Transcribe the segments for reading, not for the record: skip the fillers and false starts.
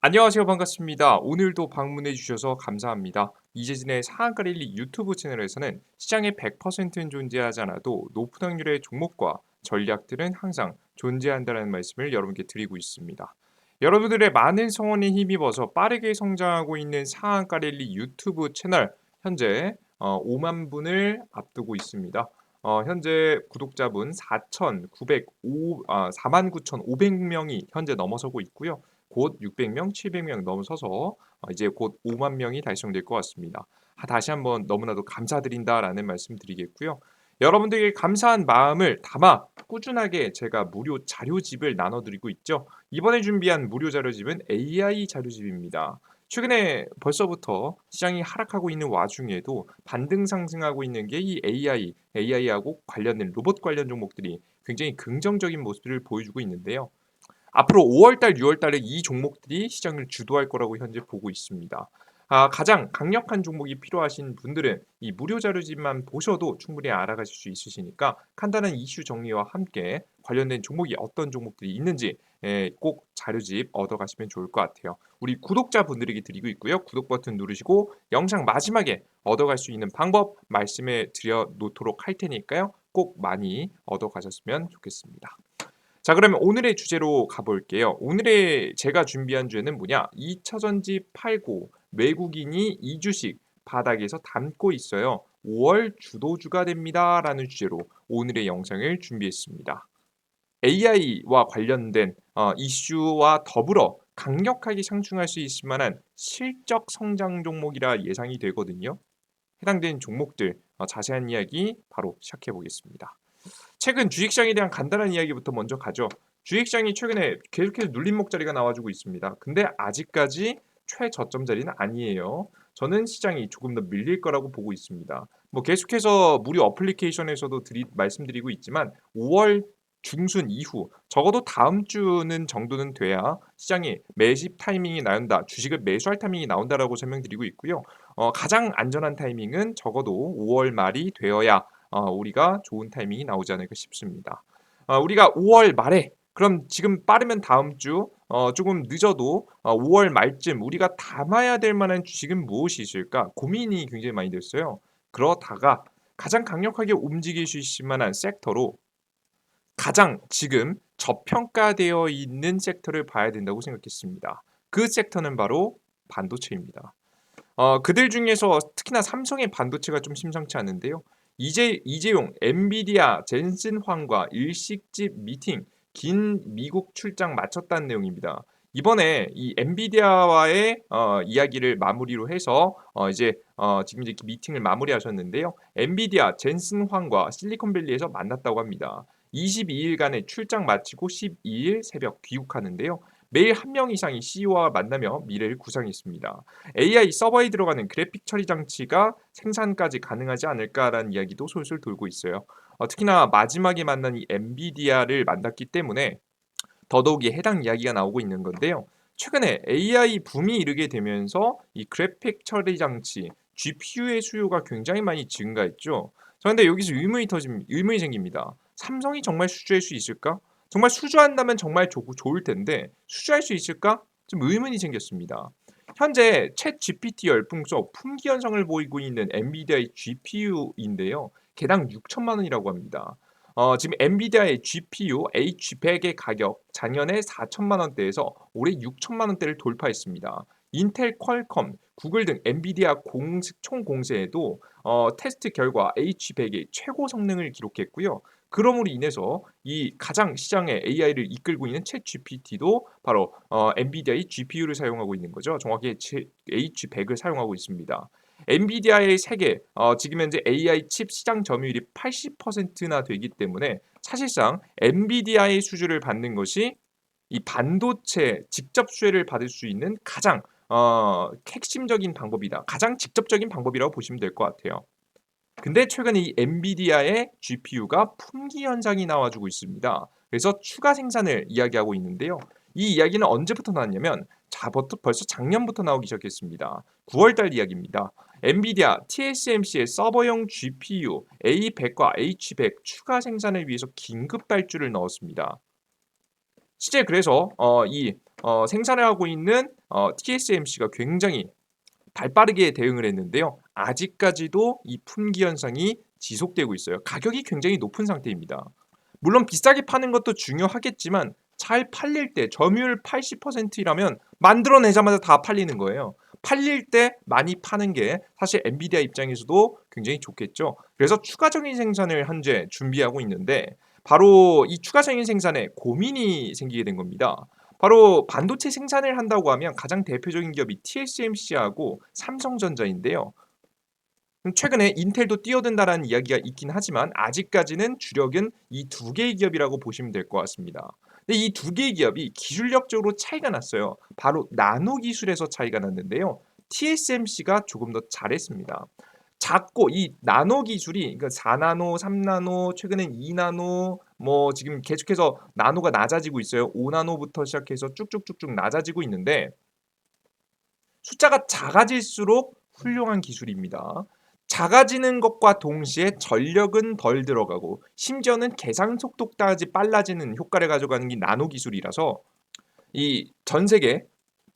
안녕하세요. 반갑습니다. 오늘도 방문해 주셔서 감사합니다. 이재진의 상한가 랠리 유튜브 채널에서는 시장의 100%는 존재하지 않아도 높은 확률의 종목과 전략들은 항상 존재한다는 말씀을 여러분께 드리고 있습니다. 여러분들의 많은 성원에 힘입어서 빠르게 성장하고 있는 상한가 랠리 유튜브 채널 현재 5만 분을 앞두고 있습니다. 현재 구독자분 49,500명이 현재 넘어서고 있고요. 곧 600명, 700명 넘어서서 이제 곧 5만 명이 달성될 것 같습니다. 다시 한번 너무나도 감사드린다라는 말씀 드리겠고요. 여러분들에게 감사한 마음을 담아 꾸준하게 제가 무료 자료집을 나눠드리고 있죠. 이번에 준비한 무료 자료집은 AI 자료집입니다. 최근에 벌써부터 시장이 하락하고 있는 와중에도 반등 상승하고 있는 게 이 AI하고 관련된 로봇 관련 종목들이 굉장히 긍정적인 모습을 보여주고 있는데요. 앞으로 5월달, 6월달에 이 종목들이 시장을 주도할 거라고 현재 보고 있습니다. 가장 강력한 종목이 필요하신 분들은 이 무료 자료집만 보셔도 충분히 알아가실 수 있으시니까 간단한 이슈 정리와 함께 관련된 종목이 어떤 종목들이 있는지 꼭 자료집 얻어가시면 좋을 것 같아요. 우리 구독자분들에게 드리고 있고요. 구독 버튼 누르시고 영상 마지막에 얻어갈 수 있는 방법 말씀해 드려 놓도록 할 테니까요. 꼭 많이 얻어가셨으면 좋겠습니다. 자, 그러면 오늘의 주제로 가볼게요. 오늘의 제가 준비한 주제는 뭐냐? 2차전지 팔고 외국인이 이 주식 바닥에서 담고 있어요. 5월 주도주가 됩니다라는 주제로 오늘의 영상을 준비했습니다. AI와 관련된 이슈와 더불어 강력하게 상승할 수 있을 만한 실적 성장 종목이라 예상이 되거든요. 해당된 종목들 자세한 이야기 바로 시작해 보겠습니다. 최근 주식시장에 대한 간단한 이야기부터 먼저 가죠. 주식시장이 최근에 계속해서 눌림목 자리가 나와주고 있습니다. 근데 아직까지 최저점 자리는 아니에요. 저는 시장이 조금 더 밀릴 거라고 보고 있습니다. 뭐 계속해서 무료 어플리케이션에서도 말씀드리고 있지만 5월 중순 이후 적어도 다음 주는 정도는 돼야 시장이 매집 타이밍이 나온다, 주식을 매수할 타이밍이 나온다라고 설명드리고 있고요. 가장 안전한 타이밍은 적어도 5월 말이 되어야 우리가 좋은 타이밍이 나오지 않을까 싶습니다. 우리가 5월 말에 그럼 지금 빠르면 다음 주 조금 늦어도 5월 말쯤 우리가 담아야 될 만한 주식은 무엇이 있을까 고민이 굉장히 많이 됐어요. 그러다가 가장 강력하게 움직일 수 있을 만한 섹터로 가장 지금 저평가되어 있는 섹터를 봐야 된다고 생각했습니다. 그 섹터는 바로 반도체입니다. 그들 중에서 특히나 삼성의 반도체가 좀 심상치 않은데요. 이재용 엔비디아 젠슨 황과 일식집 미팅 긴 미국 출장 마쳤다는 내용입니다. 이번에 이 엔비디아와의 이야기를 마무리로 해서 지금 이제 미팅을 마무리하셨는데요. 엔비디아 젠슨 황과 실리콘밸리에서 만났다고 합니다. 22일간의 출장 마치고 12일 새벽 귀국하는데요. 매일 한 명 이상이 CEO와 만나며 미래를 구상했습니다. AI 서버에 들어가는 그래픽 처리 장치가 생산까지 가능하지 않을까라는 이야기도 솔솔 돌고 있어요. 특히나 마지막에 만난 이 엔비디아를 만났기 때문에 더더욱이 해당 이야기가 나오고 있는 건데요. 최근에 AI 붐이 이르게 되면서 이 그래픽 처리 장치 GPU의 수요가 굉장히 많이 증가했죠. 그런데 여기서 의문이 생깁니다. 삼성이 정말 수주할 수 있을까? 정말 수주한다면 정말 좋을 텐데 수주할 수 있을까? 좀 의문이 생겼습니다. 현재 챗 GPT 열풍 속 품귀 현상을 보이고 있는 엔비디아의 GPU인데요. 개당 6천만 원이라고 합니다. 지금 엔비디아의 GPU H100의 가격 작년에 4천만 원대에서 올해 6천만 원대를 돌파했습니다. 인텔, 퀄컴, 구글 등 엔비디아 총 공세에도 테스트 결과 H100의 최고 성능을 기록했고요. 그럼으로 인해서 이 가장 시장의 AI를 이끌고 있는 챗 GPT도 바로 엔비디아의 GPU를 사용하고 있는 거죠. 정확히 H100을 사용하고 있습니다. 엔비디아의 세계 지금 현재 AI 칩 시장 점유율이 80%나 되기 때문에 사실상 엔비디아의 수주를 받는 것이 이 반도체 직접 수혜를 받을 수 있는 가장 핵심적인 방법이다. 가장 직접적인 방법이라고 보시면 될 것 같아요. 근데 최근에 이 엔비디아의 GPU가 품귀 현상이 나와주고 있습니다. 그래서 추가 생산을 이야기하고 있는데요. 이 이야기는 언제부터 나왔냐면 벌써 작년부터 나오기 시작했습니다. 9월달 이야기입니다. 엔비디아 TSMC의 서버용 GPU A100과 H100 추가 생산을 위해서 긴급 발주를 넣었습니다. 실제 그래서 이 생산을 하고 있는 TSMC가 굉장히 발빠르게 대응을 했는데요. 아직까지도 이 품귀 현상이 지속되고 있어요. 가격이 굉장히 높은 상태입니다. 물론 비싸게 파는 것도 중요하겠지만 잘 팔릴 때 점유율 80%이라면 만들어내자마자 다 팔리는 거예요. 팔릴 때 많이 파는 게 사실 엔비디아 입장에서도 굉장히 좋겠죠. 그래서 추가적인 생산을 현재 준비하고 있는데 바로 이 추가적인 생산에 고민이 생기게 된 겁니다. 바로 반도체 생산을 한다고 하면 가장 대표적인 기업이 TSMC하고 삼성전자인데요. 최근에 인텔도 뛰어든다라는 이야기가 있긴 하지만 아직까지는 주력은 이 두 개의 기업이라고 보시면 될 것 같습니다. 근데 이 두 개의 기업이 기술력적으로 차이가 났어요. 바로 나노 기술에서 차이가 났는데요. TSMC가 조금 더 잘했습니다. 작고 이 나노 기술이 그러니까 4나노, 3나노, 최근엔 2나노 뭐 지금 계속해서 나노가 낮아지고 있어요. 5나노부터 시작해서 쭉쭉쭉쭉 낮아지고 있는데 숫자가 작아질수록 훌륭한 기술입니다. 작아지는 것과 동시에 전력은 덜 들어가고 심지어는 계산 속도까지 빨라지는 효과를 가져가는 게 나노 기술이라서 이 전 세계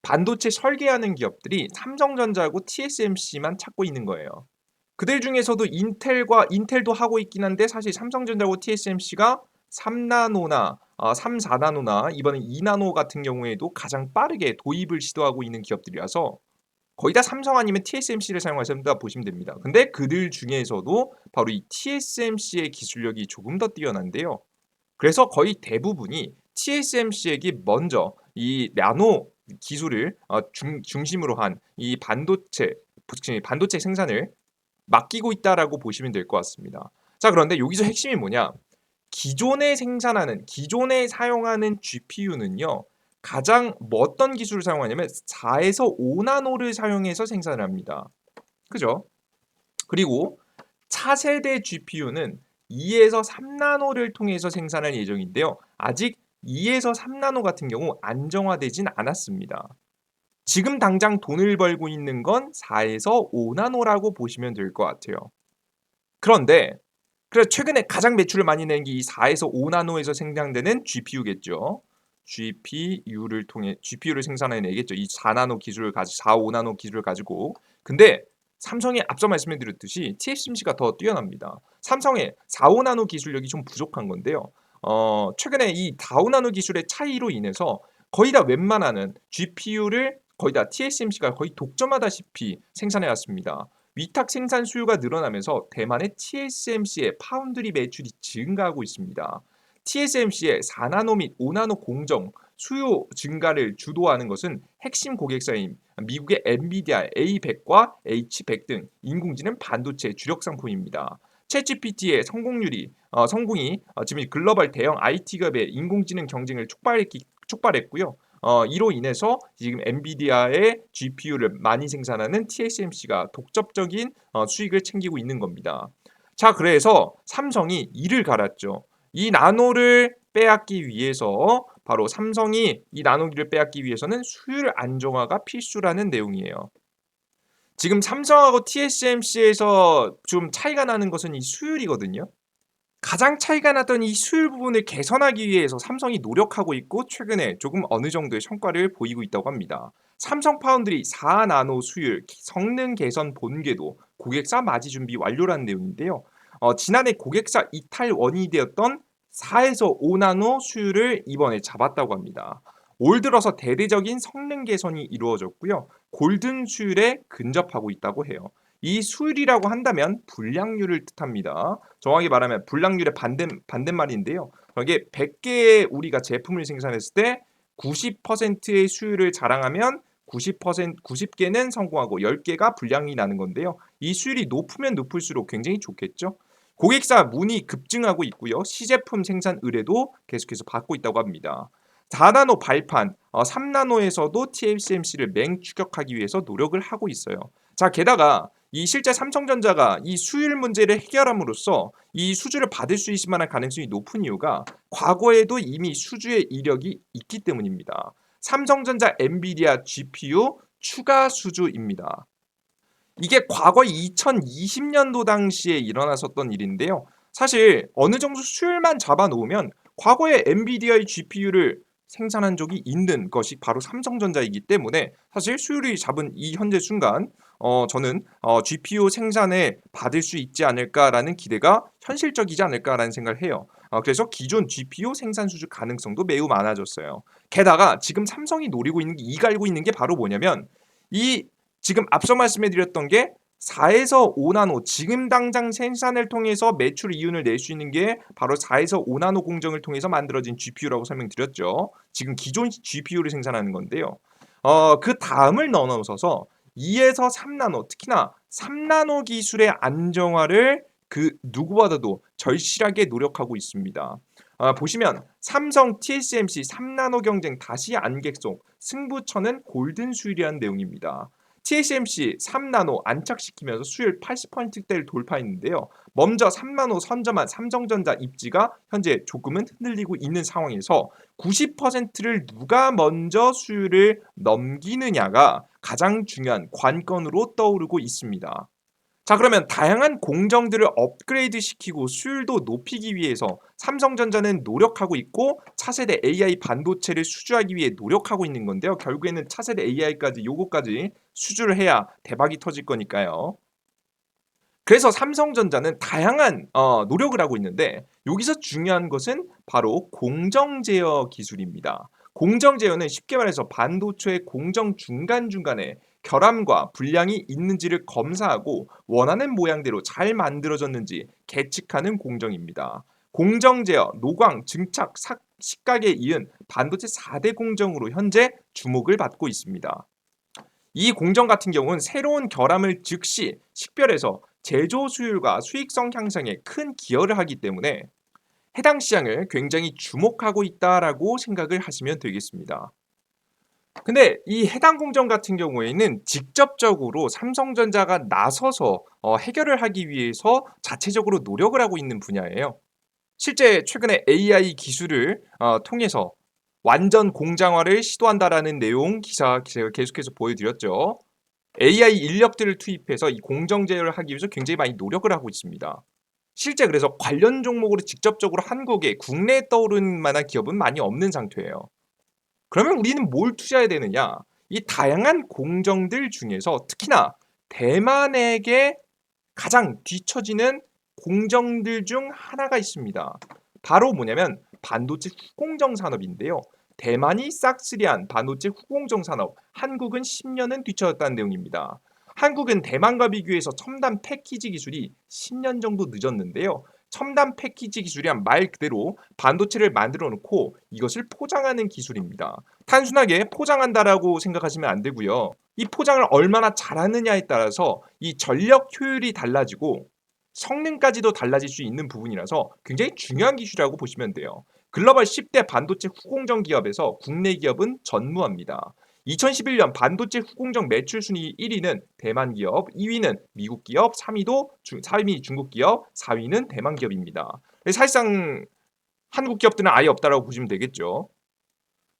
반도체 설계하는 기업들이 삼성전자하고 TSMC만 찾고 있는 거예요. 그들 중에서도 인텔도 하고 있긴 한데 사실 삼성전자하고 TSMC가 3나노나 3, 4나노나 이번에 2나노 같은 경우에도 가장 빠르게 도입을 시도하고 있는 기업들이라서 거의 다 삼성 아니면 TSMC를 사용하신다 보시면 됩니다. 근데 그들 중에서도 바로 이 TSMC의 기술력이 조금 더 뛰어난데요. 그래서 거의 대부분이 TSMC에게 먼저 이 나노 기술을 중심으로 한 이 반도체 생산을 맡기고 있다라고 보시면 될 것 같습니다. 자, 그런데 여기서 핵심이 뭐냐? 기존에 사용하는 GPU는요. 가장 어떤 기술을 사용하냐면 4에서 5나노를 사용해서 생산을 합니다. 그죠? 그리고 차세대 GPU는 2에서 3나노를 통해서 생산할 예정인데요. 아직 2에서 3나노 같은 경우 안정화되진 않았습니다. 지금 당장 돈을 벌고 있는 건 4에서 5나노라고 보시면 될 것 같아요. 그런데 그래서 최근에 가장 매출을 많이 낸 게 이 4에서 5나노에서 생산되는 GPU겠죠. GPU를 생산해내겠죠. 이 4나노 기술을 가지고 4, 5나노 기술을 가지고. 근데 삼성이 앞서 말씀드렸듯이 TSMC가 더 뛰어납니다. 삼성의 4, 5나노 기술력이 좀 부족한 건데요. 최근에 이 4, 5나노 기술의 차이로 인해서 거의 다 웬만하는 GPU를 거의 다 TSMC가 거의 독점하다시피 생산해 왔습니다. 위탁 생산 수요가 늘어나면서 대만의 TSMC의 파운드리 매출이 증가하고 있습니다. TSMC의 4나노 및 5나노 공정 수요 증가를 주도하는 것은 핵심 고객사인 미국의 엔비디아 A100과 H100 등 인공지능 반도체 주력 상품입니다. 챗GPT의 성공이 지금 글로벌 대형 IT 기업의 인공지능 경쟁을 촉발했고요. 이로 인해서 지금 엔비디아의 GPU를 많이 생산하는 TSMC가 독점적인 수익을 챙기고 있는 겁니다. 자, 그래서 삼성이 이를 갈았죠. 이 나노를 빼앗기 위해서 바로 삼성이 이 나노기를 빼앗기 위해서는 수율 안정화가 필수라는 내용이에요. 지금 삼성하고 TSMC에서 좀 차이가 나는 것은 이 수율이거든요. 가장 차이가 났던 이 수율 부분을 개선하기 위해서 삼성이 노력하고 있고 최근에 조금 어느 정도의 성과를 보이고 있다고 합니다. 삼성 파운드리 4나노 수율 성능 개선 본궤도 고객사 맞이 준비 완료라는 내용인데요. 지난해 고객사 이탈 원인이 되었던 4에서 5나노 수율을 이번에 잡았다고 합니다. 올 들어서 대대적인 성능 개선이 이루어졌고요. 골든 수율에 근접하고 있다고 해요. 이 수율이라고 한다면 불량률을 뜻합니다. 정확히 말하면 불량률의 반대말인데요. 이게 100개의 우리가 제품을 생산했을 때 90%의 수율을 자랑하면 90개는 성공하고 10개가 불량이 나는 건데요. 이 수율이 높으면 높을수록 굉장히 좋겠죠. 고객사 문의 급증하고 있고요. 시제품 생산 의뢰도 계속해서 받고 있다고 합니다. 4나노 발판, 3나노에서도 TSMC를 맹추격하기 위해서 노력을 하고 있어요. 자, 게다가 이 실제 삼성전자가 이 수율 문제를 해결함으로써 이 수주를 받을 수 있을 만한 가능성이 높은 이유가 과거에도 이미 수주의 이력이 있기 때문입니다. 삼성전자 엔비디아 GPU 추가 수주입니다. 이게 과거 2020년도 당시에 일어났었던 일인데요. 사실 어느 정도 수율만 잡아놓으면 과거에 엔비디아의 GPU를 생산한 적이 있는 것이 바로 삼성전자이기 때문에 사실 수율이 잡은 이 현재 순간 저는 GPU 생산에 받을 수 있지 않을까라는 기대가 현실적이지 않을까라는 생각을 해요. 그래서 기존 GPU 생산 수주 가능성도 매우 많아졌어요. 게다가 지금 삼성이 노리고 있는 게 이갈고 있는 게 바로 뭐냐면 이 지금 앞서 말씀해드렸던 게 4에서 5나노 지금 당장 생산을 통해서 매출 이윤을 낼 수 있는 게 바로 4에서 5나노 공정을 통해서 만들어진 GPU라고 설명드렸죠. 지금 기존 GPU를 생산하는 건데요. 그 다음을 넘어서서 2에서 3나노 특히나 3나노 기술의 안정화를 그 누구보다도 절실하게 노력하고 있습니다. 보시면 삼성 TSMC 3나노 경쟁 다시 안개 속 승부처는 골든 수율이라는 내용입니다. TSMC 3나노 안착시키면서 수율 80%대를 돌파했는데요. 먼저 3나노 선점한 삼성전자 입지가 현재 조금은 흔들리고 있는 상황에서 90%를 누가 먼저 수율을 넘기느냐가 가장 중요한 관건으로 떠오르고 있습니다. 자, 그러면 다양한 공정들을 업그레이드 시키고 수율도 높이기 위해서 삼성전자는 노력하고 있고 차세대 AI 반도체를 수주하기 위해 노력하고 있는 건데요. 결국에는 차세대 AI까지 요거까지 수주를 해야 대박이 터질 거니까요. 그래서 삼성전자는 다양한 노력을 하고 있는데 여기서 중요한 것은 바로 공정 제어 기술입니다. 공정 제어는 쉽게 말해서 반도체의 공정 중간중간에 결함과 불량이 있는지를 검사하고 원하는 모양대로 잘 만들어졌는지 계측하는 공정입니다. 공정 제어, 노광, 증착, 식각에 이은 반도체 4대 공정으로 현재 주목을 받고 있습니다. 이 공정 같은 경우는 새로운 결함을 즉시 식별해서 제조 수율과 수익성 향상에 큰 기여를 하기 때문에 해당 시장을 굉장히 주목하고 있다라고 생각을 하시면 되겠습니다. 근데 이 해당 공정 같은 경우에는 직접적으로 삼성전자가 나서서 해결을 하기 위해서 자체적으로 노력을 하고 있는 분야예요. 실제 최근에 AI 기술을 통해서 완전 공장화를 시도한다라는 내용 기사 제가 계속해서 보여드렸죠. AI 인력들을 투입해서 이 공정 제어를 하기 위해서 굉장히 많이 노력을 하고 있습니다. 실제 그래서 관련 종목으로 직접적으로 한국에 국내에 떠오르는 만한 기업은 많이 없는 상태예요. 그러면 우리는 뭘 투자해야 되느냐? 이 다양한 공정들 중에서 특히나 대만에게 가장 뒤처지는 공정들 중 하나가 있습니다. 바로 뭐냐면 반도체 후공정 산업인데요. 대만이 싹쓸이한 반도체 후공정 산업, 한국은 10년은 뒤처졌다는 내용입니다. 한국은 대만과 비교해서 첨단 패키지 기술이 10년 정도 늦었는데요. 첨단 패키지 기술이란 말 그대로 반도체를 만들어 놓고 이것을 포장하는 기술입니다. 단순하게 포장한다라고 생각하시면 안 되고요. 이 포장을 얼마나 잘하느냐에 따라서 이 전력 효율이 달라지고 성능까지도 달라질 수 있는 부분이라서 굉장히 중요한 기술이라고 보시면 돼요. 글로벌 10대 반도체 후공정 기업에서 국내 기업은 전무합니다. 2011년 반도체 후공정 매출 순위 1위는 대만 기업, 2위는 미국 기업, 3위 중국 기업, 4위는 대만 기업입니다. 사실상 한국 기업들은 아예 없다라고 보시면 되겠죠.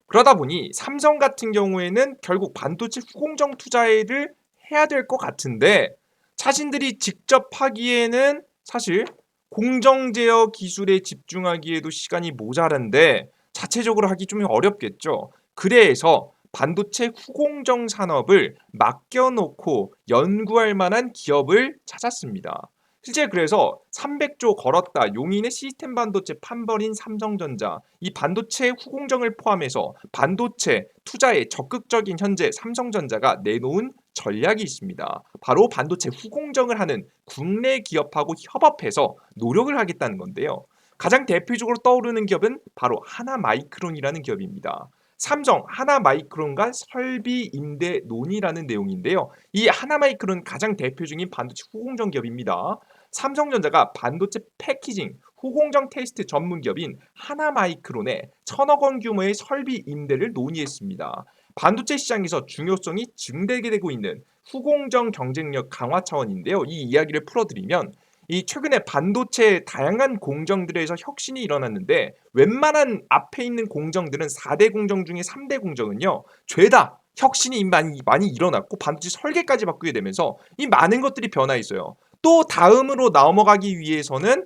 그러다 보니 삼성 같은 경우에는 결국 반도체 후공정 투자를 해야 될 것 같은데 자신들이 직접 하기에는 사실 공정 제어 기술에 집중하기에도 시간이 모자란데 자체적으로 하기 좀 어렵겠죠. 그래서 반도체 후공정 산업을 맡겨놓고 연구할 만한 기업을 찾았습니다. 실제 그래서 300조 걸었다 용인의 시스템 반도체 판벌인 삼성전자 이 반도체 후공정을 포함해서 반도체 투자에 적극적인 현재 삼성전자가 내놓은 전략이 있습니다. 바로 반도체 후공정을 하는 국내 기업하고 협업해서 노력을 하겠다는 건데요. 가장 대표적으로 떠오르는 기업은 바로 하나마이크론이라는 기업입니다. 삼성 하나마이크론과 설비 임대 논의라는 내용인데요. 이 하나마이크론 가장 대표 중인 반도체 후공정 기업입니다. 삼성전자가 반도체 패키징, 후공정 테스트 전문 기업인 하나마이크론에 1,000억 원 규모의 설비 임대를 논의했습니다. 반도체 시장에서 중요성이 증대게 되고 있는 후공정 경쟁력 강화 차원인데요. 이 이야기를 풀어드리면 이 최근에 반도체 다양한 공정들에서 혁신이 일어났는데 웬만한 앞에 있는 공정들은 4대 공정 중에 3대 공정은요. 죄다 혁신이 많이 일어났고 반도체 설계까지 바꾸게 되면서 이 많은 것들이 변화했어요. 또 다음으로 넘어가기 위해서는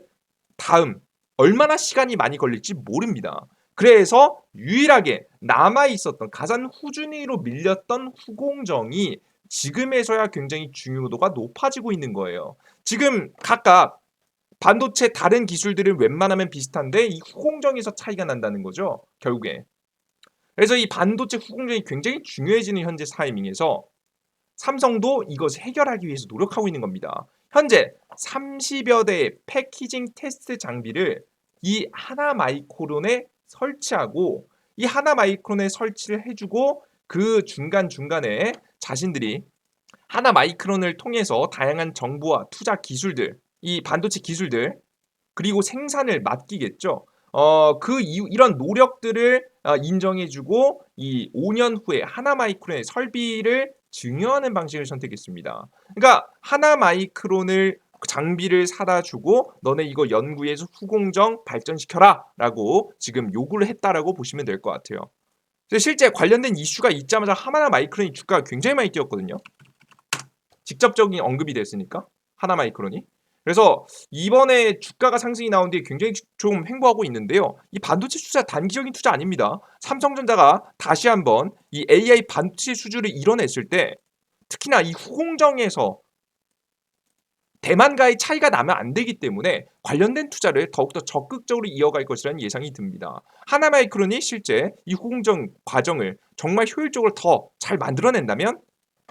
다음 얼마나 시간이 많이 걸릴지 모릅니다. 그래서 유일하게 남아있었던 가장 후순위로 밀렸던 후공정이 지금에서야 굉장히 중요도가 높아지고 있는 거예요. 지금 각각 반도체 다른 기술들은 웬만하면 비슷한데 이 후공정에서 차이가 난다는 거죠. 결국에. 그래서 이 반도체 후공정이 굉장히 중요해지는 현재 타이밍에서 삼성도 이것을 해결하기 위해서 노력하고 있는 겁니다. 현재 30여 대의 패키징 테스트 장비를 이 하나마이크론에 설치하고 이 하나마이크론에 설치를 해주고 그 중간중간에 자신들이 하나마이크론을 통해서 다양한 정보와 투자 기술들, 이 반도체 기술들 그리고 생산을 맡기겠죠. 그 이후 이런 노력들을 인정해주고 이 5년 후에 하나마이크론의 설비를 증여하는 방식을 선택했습니다. 그러니까 하나마이크론을 장비를 사다 주고 너네 이거 연구해서 후공정 발전시켜라라고 지금 요구를 했다라고 보시면 될 것 같아요. 실제 관련된 이슈가 있자마자 하나마이크론이 주가가 굉장히 많이 뛰었거든요. 직접적인 언급이 됐으니까 하나마이크론이. 그래서 이번에 주가가 상승이 나온 뒤에 굉장히 좀 횡보하고 있는데요. 이 반도체 투자 단기적인 투자 아닙니다. 삼성전자가 다시 한번 이 AI 반도체 수주를 이뤄냈을 때 특히나 이 후공정에서 대만과의 차이가 나면 안 되기 때문에 관련된 투자를 더욱더 적극적으로 이어갈 것이라는 예상이 듭니다. 하나마이크론이 실제 이 후공정 과정을 정말 효율적으로 더 잘 만들어낸다면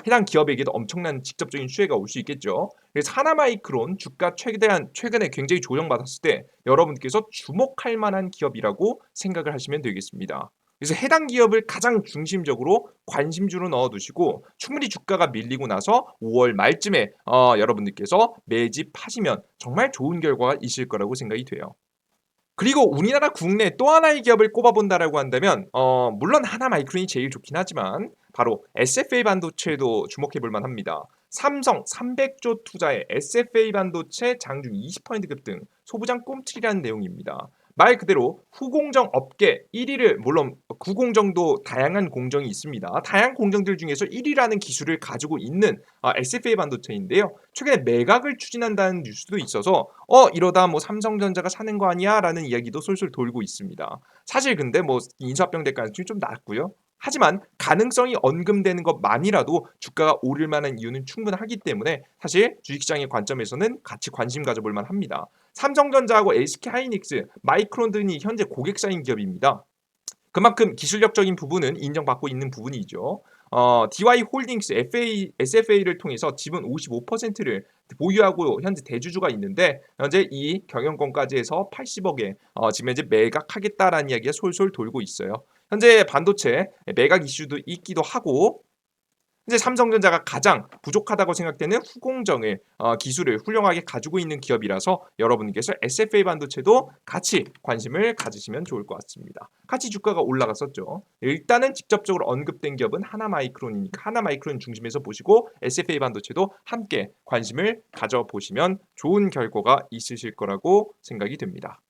해당 기업에게도 엄청난 직접적인 수혜가 올 수 있겠죠. 그래서 하나마이크론 주가 최근에 굉장히 조정받았을 때 여러분께서 주목할 만한 기업이라고 생각을 하시면 되겠습니다. 그래서 해당 기업을 가장 중심적으로 관심주로 넣어두시고 충분히 주가가 밀리고 나서 5월 말쯤에 여러분들께서 매집하시면 정말 좋은 결과가 있을 거라고 생각이 돼요. 그리고 우리나라 국내 또 하나의 기업을 꼽아본다라고 한다면 물론 하나마이크론이 제일 좋긴 하지만 바로 SFA 반도체도 주목해볼 만합니다. 삼성 300조 투자에 SFA 반도체 장중 20% 급등 소부장 꼼틀이라는 내용입니다. 말 그대로 후공정 업계 1위를 물론 구공정도 다양한 공정이 있습니다. 다양한 공정들 중에서 1위라는 기술을 가지고 있는 SFA 반도체인데요. 최근에 매각을 추진한다는 뉴스도 있어서 이러다 뭐 삼성전자가 사는 거 아니야? 라는 이야기도 솔솔 돌고 있습니다. 사실 근데 뭐 인수합병 될 가능성이 좀 낮고요. 하지만 가능성이 언급되는 것만이라도 주가가 오를 만한 이유는 충분하기 때문에 사실 주식시장의 관점에서는 같이 관심 가져볼 만합니다. 삼성전자하고 SK하이닉스, 마이크론 등이 현재 고객사인 기업입니다. 그만큼 기술력적인 부분은 인정받고 있는 부분이죠. DY홀딩스 SFA를 통해서 지분 55%를 보유하고 현재 대주주가 있는데 현재 이 경영권까지 해서 80억에 지금 현재 매각하겠다라는 이야기가 솔솔 돌고 있어요. 현재 반도체 매각 이슈도 있기도 하고 이제 삼성전자가 가장 부족하다고 생각되는 후공정을 기술을 훌륭하게 가지고 있는 기업이라서 여러분께서 SFA 반도체도 같이 관심을 가지시면 좋을 것 같습니다. 같이 주가가 올라갔었죠. 일단은 직접적으로 언급된 기업은 하나마이크론이니까 하나마이크론 중심에서 보시고 SFA 반도체도 함께 관심을 가져보시면 좋은 결과가 있으실 거라고 생각이 됩니다.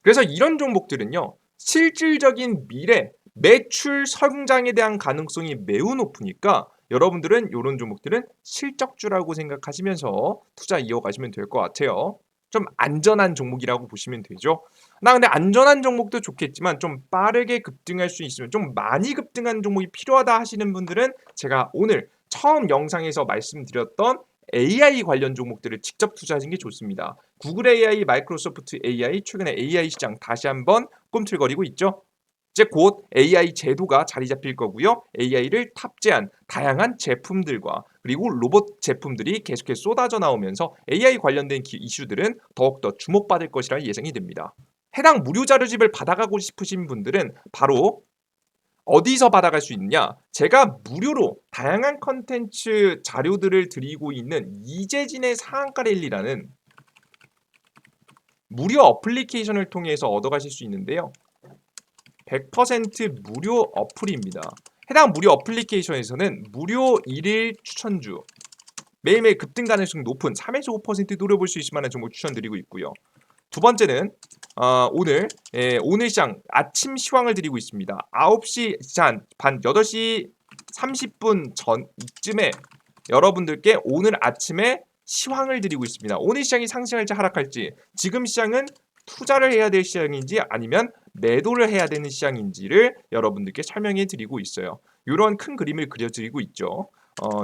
그래서 이런 종목들은요. 실질적인 미래 매출 성장에 대한 가능성이 매우 높으니까 여러분들은 이런 종목들은 실적주라고 생각하시면서 투자 이어가시면 될 것 같아요. 좀 안전한 종목이라고 보시면 되죠. 나 근데 안전한 종목도 좋겠지만 좀 빠르게 급등할 수 있으면 좀 많이 급등한 종목이 필요하다 하시는 분들은 제가 오늘 처음 영상에서 말씀드렸던 AI 관련 종목들을 직접 투자하시는 게 좋습니다. 구글 AI, 마이크로소프트 AI, 최근에 AI 시장 다시 한번 꿈틀거리고 있죠. 이제 곧 AI 제도가 자리 잡힐 거고요. AI를 탑재한 다양한 제품들과 그리고 로봇 제품들이 계속해서 쏟아져 나오면서 AI 관련된 이슈들은 더욱더 주목받을 것이라 예상이 됩니다. 해당 무료 자료집을 받아가고 싶으신 분들은 바로 어디서 받아갈 수 있느냐? 제가 무료로 다양한 컨텐츠 자료들을 드리고 있는 이재진의 상한가 랠리라는 무료 어플리케이션을 통해서 얻어가실 수 있는데요. 100% 무료 어플입니다. 해당 무료 어플리케이션에서는 무료 1일 추천주 매일매일 급등 가능성이 높은 3에서 5% 노려볼 수 있을 만한 종목 추천드리고 있고요. 두 번째는 오늘 시장 아침 시황을 드리고 있습니다. 9시 반 8시 30분 전쯤에 여러분들께 오늘 아침에 시황을 드리고 있습니다. 오늘 시장이 상승할지 하락할지 지금 시장은 투자를 해야 될 시장인지 아니면 매도를 해야 되는 시장인지를 여러분들께 설명해 드리고 있어요. 이런 큰 그림을 그려드리고 있죠.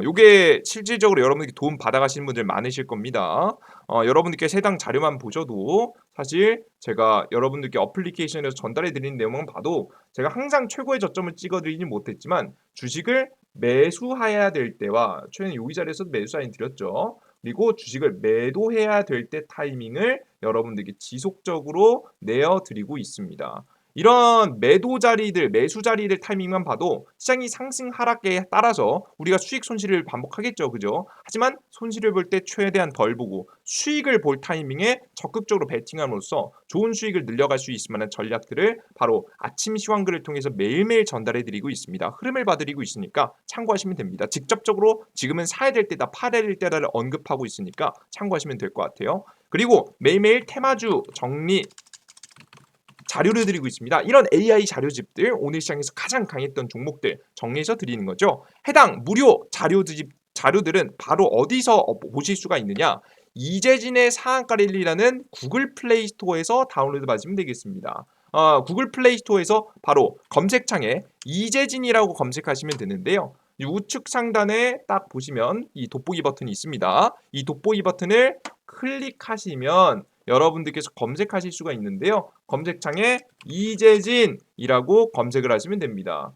요게 실질적으로 여러분들께 도움 받아가시는 분들 많으실 겁니다. 여러분들께 해당 자료만 보셔도 사실 제가 여러분들께 어플리케이션에서 전달해 드리는 내용만 봐도 제가 항상 최고의 저점을 찍어 드리진 못했지만 주식을 매수해야 될 때와 최근 여기 자리에서도 매수 사인 드렸죠. 그리고 주식을 매도해야 될 때 타이밍을 여러분들께 지속적으로 내어 드리고 있습니다. 이런 매도 자리들, 매수 자리들 타이밍만 봐도 시장이 상승 하락에 따라서 우리가 수익 손실을 반복하겠죠. 그죠? 하지만 손실을 볼 때 최대한 덜 보고 수익을 볼 타이밍에 적극적으로 베팅함으로써 좋은 수익을 늘려갈 수 있을 만한 전략들을 바로 아침 시황글을 통해서 매일매일 전달해 드리고 있습니다. 흐름을 봐드리고 있으니까 참고하시면 됩니다. 직접적으로 지금은 사야 될 때다, 팔아야 될 때다를 언급하고 있으니까 참고하시면 될 것 같아요. 그리고 매일매일 테마주 정리 자료를 드리고 있습니다. 이런 AI 자료집들, 오늘 시장에서 가장 강했던 종목들 정리해서 드리는 거죠. 해당 무료 자료들은 바로 어디서 보실 수가 있느냐? 이재진의 상한가릴리라는 구글 플레이 스토어에서 다운로드 받으시면 되겠습니다. 구글 플레이 스토어에서 바로 검색창에 이재진이라고 검색하시면 되는데요. 이 우측 상단에 딱 보시면 이 돋보기 버튼이 있습니다. 이 돋보기 버튼을 클릭하시면 여러분들께서 검색하실 수가 있는데요. 검색창에 이재진이라고 검색을 하시면 됩니다.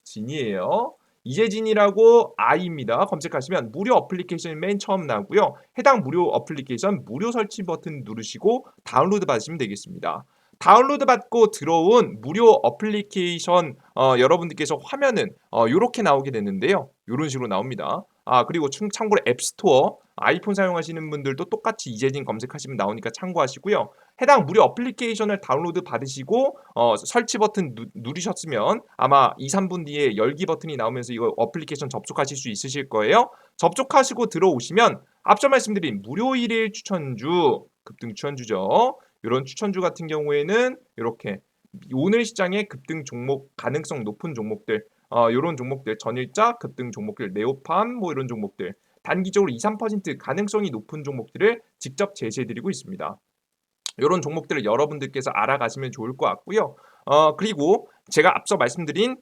이재진이에요. 이재진이라고 I입니다. 검색하시면 무료 어플리케이션이 맨 처음 나오고요. 해당 무료 어플리케이션 무료 설치 버튼 누르시고 다운로드 받으시면 되겠습니다. 다운로드 받고 들어온 무료 어플리케이션 여러분들께서 화면은 이렇게 나오게 되는데요. 이런 식으로 나옵니다. 그리고 참고로 앱스토어 아이폰 사용하시는 분들도 똑같이 이재진 검색하시면 나오니까 참고하시고요. 해당 무료 어플리케이션을 다운로드 받으시고 설치 버튼 누르셨으면 아마 2, 3분 뒤에 열기 버튼이 나오면서 이거 어플리케이션 접속하실 수 있으실 거예요. 접속하시고 들어오시면 앞서 말씀드린 무료 1일 추천주, 급등 추천주죠. 이런 추천주 같은 경우에는 이렇게 오늘 시장의 급등 종목 가능성 높은 종목들 이런 종목들 전일자 급등 종목들 네오팜 뭐 이런 종목들 단기적으로 2, 3% 가능성이 높은 종목들을 직접 제시해드리고 있습니다. 이런 종목들을 여러분들께서 알아가시면 좋을 것 같고요. 그리고 제가 앞서 말씀드린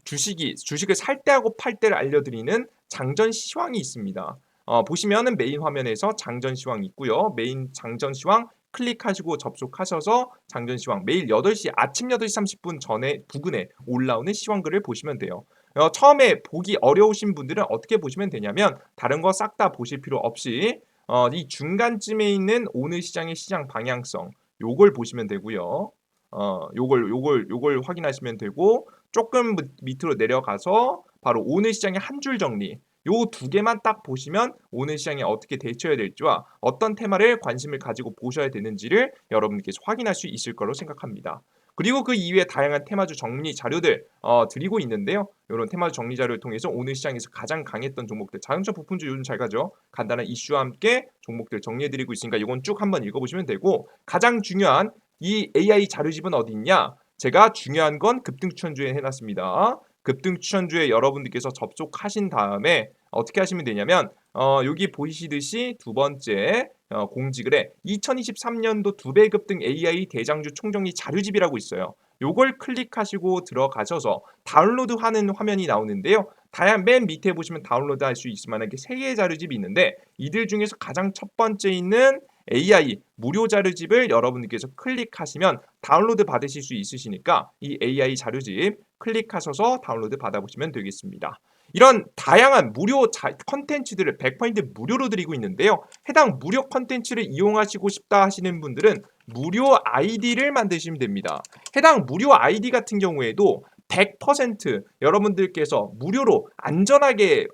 주식을 살 때하고 팔 때를 알려드리는 장전 시황이 있습니다. 보시면은 메인 화면에서 장전 시황이 있고요. 메인 장전 시황 클릭하시고 접속하셔서 장전 시황 매일 8시 아침 8시 30분 전에 부근에 올라오는 시황글을 보시면 돼요. 처음에 보기 어려우신 분들은 어떻게 보시면 되냐면 다른 거 싹 다 보실 필요 없이 이 중간쯤에 있는 오늘 시장의 시장 방향성 요걸 보시면 되고요. 요걸 확인하시면 되고 조금 밑으로 내려가서 바로 오늘 시장의 한 줄 정리 요 두 개만 딱 보시면 오늘 시장에 어떻게 대처해야 될지와 어떤 테마를 관심을 가지고 보셔야 되는지를 여러분께서 확인할 수 있을 거로 생각합니다. 그리고 그 이외에 다양한 테마주 정리 자료들 드리고 있는데요. 이런 테마주 정리 자료를 통해서 오늘 시장에서 가장 강했던 종목들 자동차 부품주 요즘 잘 가죠. 간단한 이슈와 함께 종목들 정리해드리고 있으니까 이건 쭉 한번 읽어보시면 되고 가장 중요한 이 AI 자료집은 어디 있냐? 제가 중요한 건 급등 추천주에 해놨습니다. 급등 추천주에 여러분들께서 접속하신 다음에 어떻게 하시면 되냐면 여기 보이시듯이 두 번째 공지글에 2023년도 2배 급등 AI 대장주 총정리 자료집이라고 있어요. 요걸 클릭하시고 들어가셔서 다운로드하는 화면이 나오는데요. 다양한 맨 밑에 보시면 다운로드할 수 있을 만한 게 3개의 자료집이 있는데 이들 중에서 가장 첫 번째 있는 AI 무료 자료집을 여러분들께서 클릭하시면 다운로드 받으실 수 있으시니까 이 AI 자료집 클릭하셔서 다운로드 받아보시면 되겠습니다. 이런 다양한 무료 컨텐츠들을 100% 무료로 드리고 있는데요. 해당 무료 컨텐츠를 이용하시고 싶다 하시는 분들은 무료 아이디를 만드시면 됩니다. 해당 무료 아이디 같은 경우에도 100% 여러분들께서 무료로 안전하게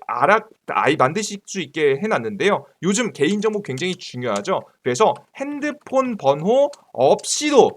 만드실 수 있게 해놨는데요. 요즘 개인정보 굉장히 중요하죠. 그래서 핸드폰 번호 없이도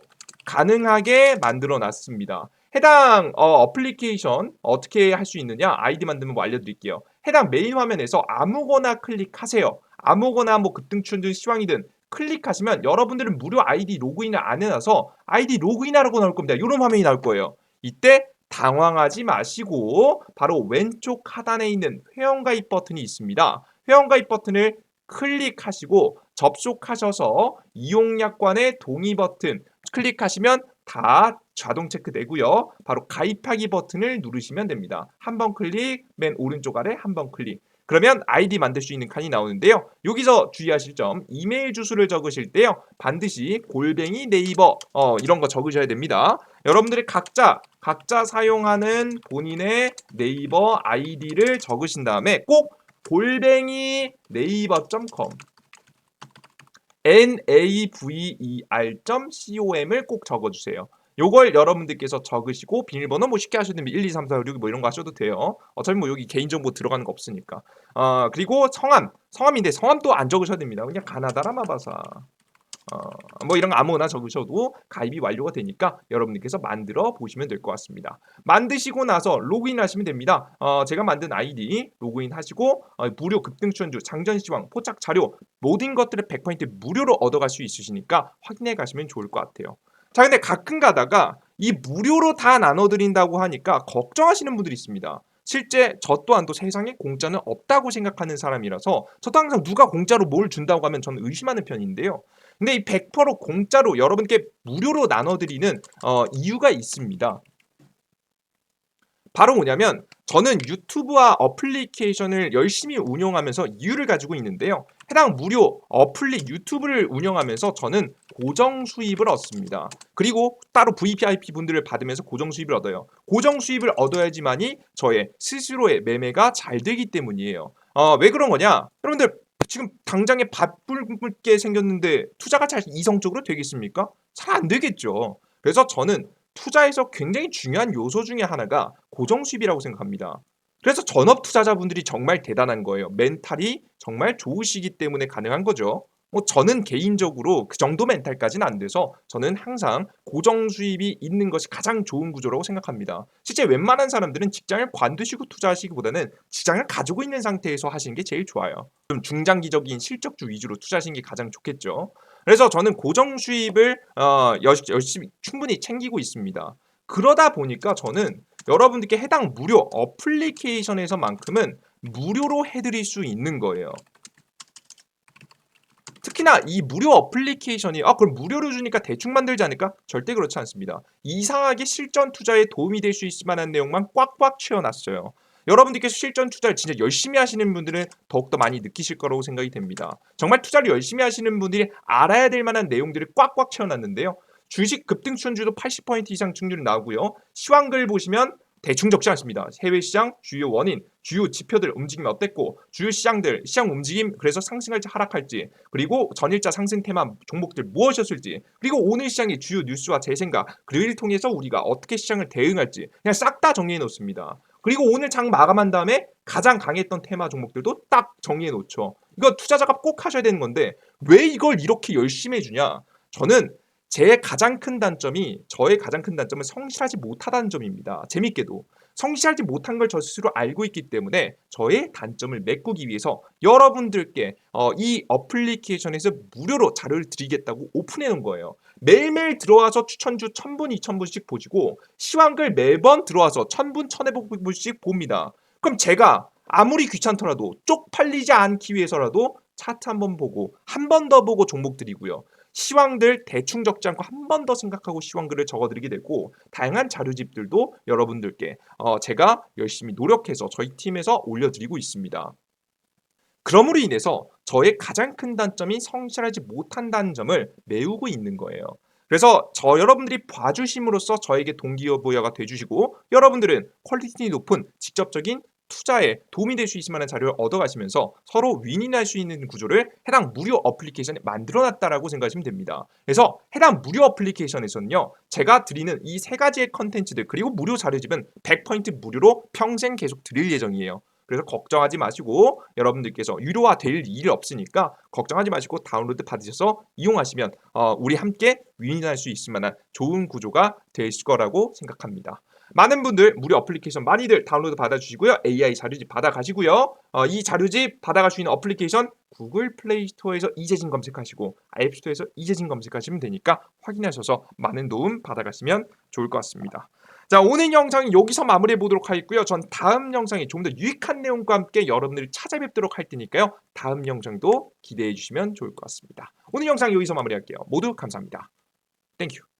가능하게 만들어 놨습니다. 해당 어플리케이션 어떻게 할 수 있느냐 아이디 만드는 거 알려드릴게요. 해당 메인 화면에서 아무거나 클릭하세요. 아무거나 뭐 급등추든 시황이든 클릭하시면 여러분들은 무료 아이디 로그인을 안 해놔서 아이디 로그인하라고 나올 겁니다. 이런 화면이 나올 거예요. 이때 당황하지 마시고 바로 왼쪽 하단에 있는 회원가입 버튼이 있습니다. 회원가입 버튼을 클릭하시고 접속하셔서 이용약관의 동의 버튼 클릭하시면 다 자동 체크되고요. 바로 가입하기 버튼을 누르시면 됩니다. 한 번 클릭, 맨 오른쪽 아래 한 번 클릭. 그러면 아이디 만들 수 있는 칸이 나오는데요. 여기서 주의하실 점, 이메일 주소를 적으실 때요. 반드시 골뱅이 네이버 이런 거 적으셔야 됩니다. 여러분들이 각자 사용하는 본인의 네이버 아이디를 적으신 다음에 꼭 골뱅이 네이버.com naver.com을 꼭 적어주세요. 요걸 여러분들께서 적으시고 비밀번호 뭐 쉽게 하셔도 1, 2, 3, 4, 5, 6 뭐 이런 거 하셔도 돼요. 어차피 뭐 여기 개인정보 들어가는 거 없으니까. 그리고 성함인데 성함도 안 적으셔도 됩니다. 그냥 가나다라마바사. 뭐 이런 거 아무거나 적으셔도 가입이 완료가 되니까 여러분들께서 만들어 보시면 될 것 같습니다. 만드시고 나서 로그인 하시면 됩니다. 제가 만든 아이디 로그인 하시고 무료 급등 추천주, 장전 시황, 포착 자료 모든 것들을 100% 무료로 얻어갈 수 있으시니까 확인해 가시면 좋을 것 같아요. 자, 근데 가끔 가다가 이 무료로 다 나눠드린다고 하니까 걱정하시는 분들이 있습니다. 실제 저 또한도 세상에 공짜는 없다고 생각하는 사람이라서 저도 항상 누가 공짜로 뭘 준다고 하면 저는 의심하는 편인데요. 근데 이 100% 공짜로 여러분께 무료로 나눠드리는 이유가 있습니다. 바로 뭐냐면 저는 유튜브와 어플리케이션을 열심히 운영하면서 이유를 가지고 있는데요. 해당 무료 유튜브를 운영하면서 저는 고정 수입을 얻습니다. 그리고 따로 VVIP 분들을 받으면서 고정 수입을 얻어요. 고정 수입을 얻어야지만이 저의 스스로의 매매가 잘 되기 때문이에요. 왜 그런 거냐? 여러분들 지금 당장에 바쁠게 생겼는데 투자가 잘 이성적으로 되겠습니까? 잘 안 되겠죠. 그래서 저는 투자에서 굉장히 중요한 요소 중에 하나가 고정 수입이라고 생각합니다. 그래서 전업 투자자분들이 정말 대단한 거예요. 멘탈이 정말 좋으시기 때문에 가능한 거죠. 저는 개인적으로 그 정도 멘탈까지는 안 돼서 저는 항상 고정 수입이 있는 것이 가장 좋은 구조라고 생각합니다. 실제 웬만한 사람들은 직장을 관두시고 투자하시기보다는 직장을 가지고 있는 상태에서 하시는 게 제일 좋아요. 좀 중장기적인 실적주 위주로 투자하시는 게 가장 좋겠죠. 그래서 저는 고정 수입을 열심히 충분히 챙기고 있습니다. 그러다 보니까 저는 여러분들께 해당 무료 어플리케이션에서만큼은 무료로 해드릴 수 있는 거예요. 특히나 이 무료 어플리케이션이 그럼 무료로 주니까 대충 만들지 않을까? 절대 그렇지 않습니다. 이상하게 실전 투자에 도움이 될 수 있을 만한 내용만 꽉꽉 채워놨어요. 여러분들께서 실전 투자를 진짜 열심히 하시는 분들은 더욱더 많이 느끼실 거라고 생각이 됩니다. 정말 투자를 열심히 하시는 분들이 알아야 될 만한 내용들을 꽉꽉 채워놨는데요. 주식 급등 추천주도 80% 이상 증률이 나오고요. 시황글 보시면 대충 적지 않습니다. 해외 시장 주요 원인, 주요 지표들 움직임이 어땠고, 주요 시장들 시장 움직임 그래서 상승할지 하락할지, 그리고 전일자 상승 테마 종목들 무엇이었을지, 그리고 오늘 시장의 주요 뉴스와 제 생각, 그를 통해서 우리가 어떻게 시장을 대응할지 그냥 싹 다 정리해 놓습니다. 그리고 오늘 장 마감한 다음에 가장 강했던 테마 종목들도 딱 정리해 놓죠. 이거 투자자가 꼭 하셔야 되는 건데 왜 이걸 이렇게 열심히 해주냐? 저는 저의 가장 큰 단점은 성실하지 못하다는 점입니다. 재밌게도 성실하지 못한 걸 저 스스로 알고 있기 때문에 저의 단점을 메꾸기 위해서 여러분들께 이 어플리케이션에서 무료로 자료를 드리겠다고 오픈해 놓은 거예요. 매일매일 들어와서 추천주 1000분, 2000분씩 보시고 시황글 매번 들어와서 1000분, 1500분씩 봅니다. 그럼 제가 아무리 귀찮더라도 쪽팔리지 않기 위해서라도 차트 한번 보고 한 번 더 보고 종목 드리고요. 시황들 대충 적지 않고 한 번 더 생각하고 시황글을 적어드리게 되고 다양한 자료집들도 여러분들께 제가 열심히 노력해서 저희 팀에서 올려드리고 있습니다. 그러므로 인해서 저의 가장 큰 단점이 성실하지 못한다는 점을 메우고 있는 거예요. 그래서 여러분들이 봐주심으로써 저에게 동기부여가 돼주시고 여러분들은 퀄리티 높은 직접적인 투자에 도움이 될 수 있을 만한 자료를 얻어가시면서 서로 윈윈할 수 있는 구조를 해당 무료 어플리케이션에 만들어놨다라고 생각하시면 됩니다. 그래서 해당 무료 어플리케이션에서는요. 제가 드리는 이 세 가지의 컨텐츠들 그리고 무료 자료집은 100% 무료로 평생 계속 드릴 예정이에요. 그래서 걱정하지 마시고 여러분들께서 유료화 될 일이 없으니까 걱정하지 마시고 다운로드 받으셔서 이용하시면 우리 함께 윈윈할 수 있을 만한 좋은 구조가 될 거라고 생각합니다. 많은 분들 무료 어플리케이션 많이들 다운로드 받아주시고요. AI 자료집 받아가시고요. 이 자료집 받아갈 수 있는 어플리케이션 구글 플레이 스토어에서 이재진 검색하시고 앱스토어에서 이재진 검색하시면 되니까 확인하셔서 많은 도움 받아가시면 좋을 것 같습니다. 자, 오늘 영상은 여기서 마무리해 보도록 하겠고요. 전 다음 영상에 좀 더 유익한 내용과 함께 여러분들을 찾아뵙도록 할 테니까요. 다음 영상도 기대해 주시면 좋을 것 같습니다. 오늘 영상 여기서 마무리할게요. 모두 감사합니다. 땡큐.